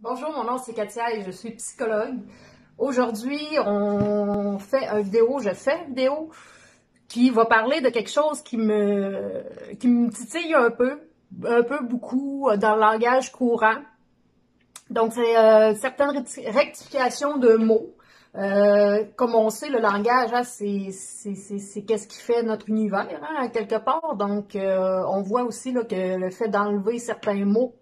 Bonjour, mon nom c'est Katia et je suis psychologue. Aujourd'hui, je fais une vidéo qui va parler de quelque chose qui me titille un peu beaucoup dans le langage courant. Donc, c'est certaines rectifications de mots. Comme on sait, le langage, hein, c'est qu'est-ce qui fait notre univers, hein, quelque part. Donc, on voit aussi là, que le fait d'enlever certains mots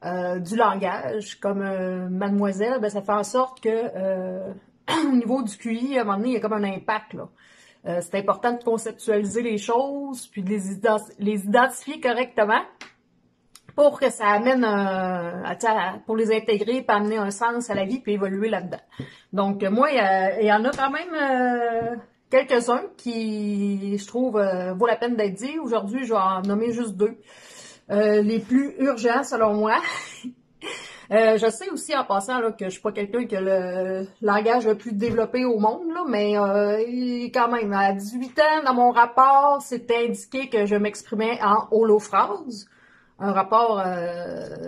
du langage, comme mademoiselle, ben, ça fait en sorte que au niveau du QI, à un moment donné, il y a comme un impact, là. C'est important de conceptualiser les choses, puis de les identifier correctement pour que ça amène pour les intégrer, puis amener un sens à la vie, puis évoluer là-dedans. Donc, moi, il y en a quand même quelques-uns qui, je trouve, vaut la peine d'être dit. Aujourd'hui, je vais en nommer juste deux. Les plus urgents, selon moi. Je sais aussi en passant là, que je suis pas quelqu'un qui a le langage le plus développé au monde, là, mais quand même, à 18 ans, dans mon rapport, c'était indiqué que je m'exprimais en holophrase, un rapport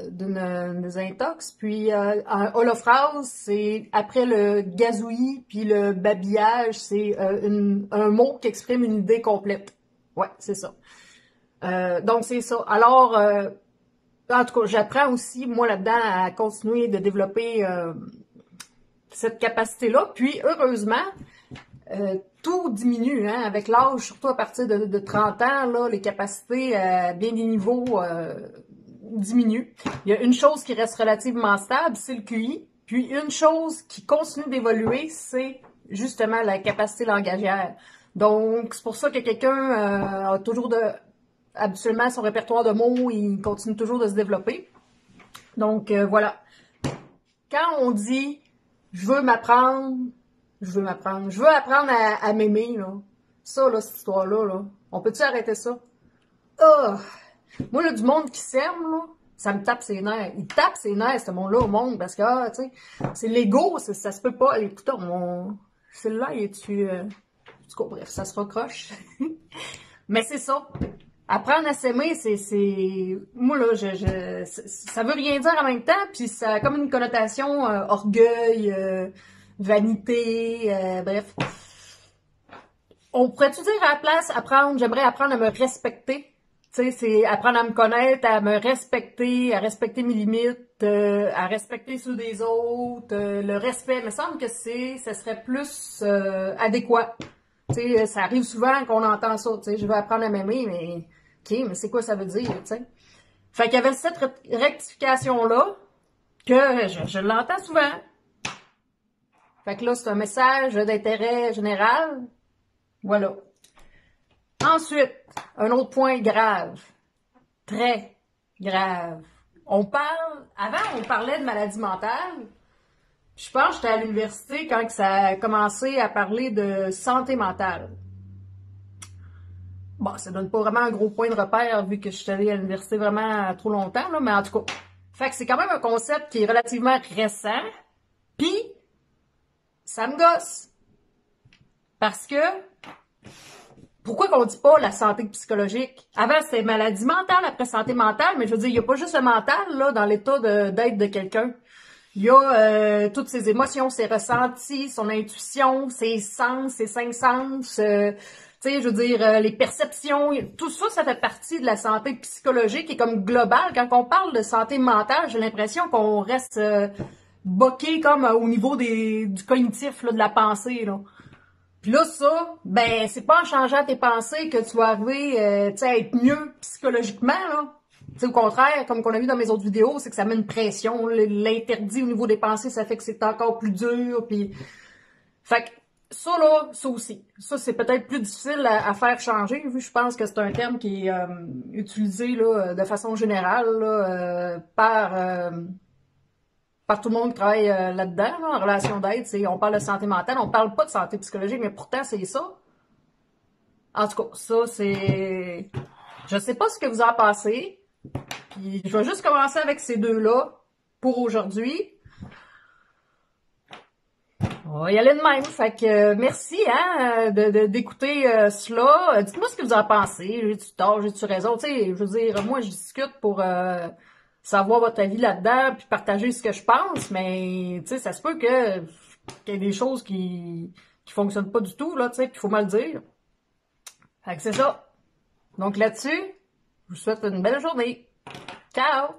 d'une désintox. Puis un holophrase, c'est après le gazouillis puis le babillage, c'est un mot qui exprime une idée complète. Ouais, c'est ça. Donc c'est ça. Alors, en tout cas, j'apprends aussi, moi, là-dedans, à continuer de développer cette capacité-là. Puis, heureusement, tout diminue, hein, avec l'âge, surtout à partir de 30 ans, là, les capacités à bien des niveaux diminuent. Il y a une chose qui reste relativement stable, c'est le QI. Puis, une chose qui continue d'évoluer, c'est justement la capacité langagière. Donc, c'est pour ça que quelqu'un a toujours habituellement, son répertoire de mots, il continue toujours de se développer. Donc, voilà. Quand on dit « je veux apprendre à m'aimer », là, ça, là, cette histoire-là, là, on peut-tu arrêter ça? Oh! Moi, là, du monde qui s'aime, là, ça me tape ses nerfs. Il tape ses nerfs, ce monde-là, au monde, parce que, tu sais, c'est l'ego, ça se peut pas. Écoute, celle-là, bref, ça se recroche. Mais c'est ça. Apprendre à s'aimer, moi là, ça veut rien dire en même temps, puis ça a comme une connotation orgueil, vanité, bref. On pourrait-tu dire à la place j'aimerais apprendre à me respecter. Tu sais, c'est apprendre à me connaître, à me respecter, à respecter mes limites, à respecter ceux des autres, le respect. Il me semble que ça serait plus adéquat. Tu sais, ça arrive souvent qu'on entend ça. Tu sais, je veux apprendre à m'aimer, mais OK, mais c'est quoi ça veut dire, tu sais? Fait qu'il y avait cette rectification-là que je l'entends souvent. Fait que là, c'est un message d'intérêt général. Voilà. Ensuite, un autre point grave. Très grave. Avant, on parlait de maladie mentale. Je pense que j'étais à l'université quand ça a commencé à parler de santé mentale. Bon, ça donne pas vraiment un gros point de repère vu que je suis allée à l'université vraiment trop longtemps, là, mais en tout cas. Fait que c'est quand même un concept qui est relativement récent, puis ça me gosse. Parce que, pourquoi qu'on dit pas la santé psychologique? Avant, c'était maladie mentale, après santé mentale, mais je veux dire, il n'y a pas juste le mental, là, dans l'état d'être de quelqu'un. Il y a toutes ses émotions, ses ressentis, son intuition, ses sens, ses cinq sens, tu sais, je veux dire, les perceptions, tout ça, ça fait partie de la santé psychologique et comme globale. Quand on parle de santé mentale, j'ai l'impression qu'on reste boqué comme au niveau du cognitif, là, de la pensée, là. Puis là, ça, ben, c'est pas en changeant tes pensées que tu vas arriver, tu sais, à être mieux psychologiquement, là. T'sais, au contraire, comme qu'on a vu dans mes autres vidéos, c'est que ça met une pression. L'interdit au niveau des pensées, ça fait que c'est encore plus dur. Puis, fait que ça là, ça aussi. Ça, c'est peut-être plus difficile à faire changer, vu que je pense que c'est un terme qui est utilisé là, de façon générale là, par tout le monde qui travaille là-dedans, là, en relation d'aide. On parle de santé mentale, on parle pas de santé psychologique, mais pourtant, c'est ça. En tout cas, ça, c'est... Je sais pas ce que vous en pensez. Puis je vais juste commencer avec ces deux-là pour aujourd'hui. On va y aller de même. Fait que merci hein, d'écouter Dites-moi ce que vous en pensez. J'ai-tu tort, j'ai-tu raison? Tu sais, je veux dire, moi je discute pour savoir votre avis là-dedans, puis partager ce que je pense, mais tu sais, ça se peut qu'il y ait des choses qui fonctionnent pas du tout, là, tu sais, puis il faut mal le dire. Fait que c'est ça. Donc là-dessus, je vous souhaite une belle journée. Ciao!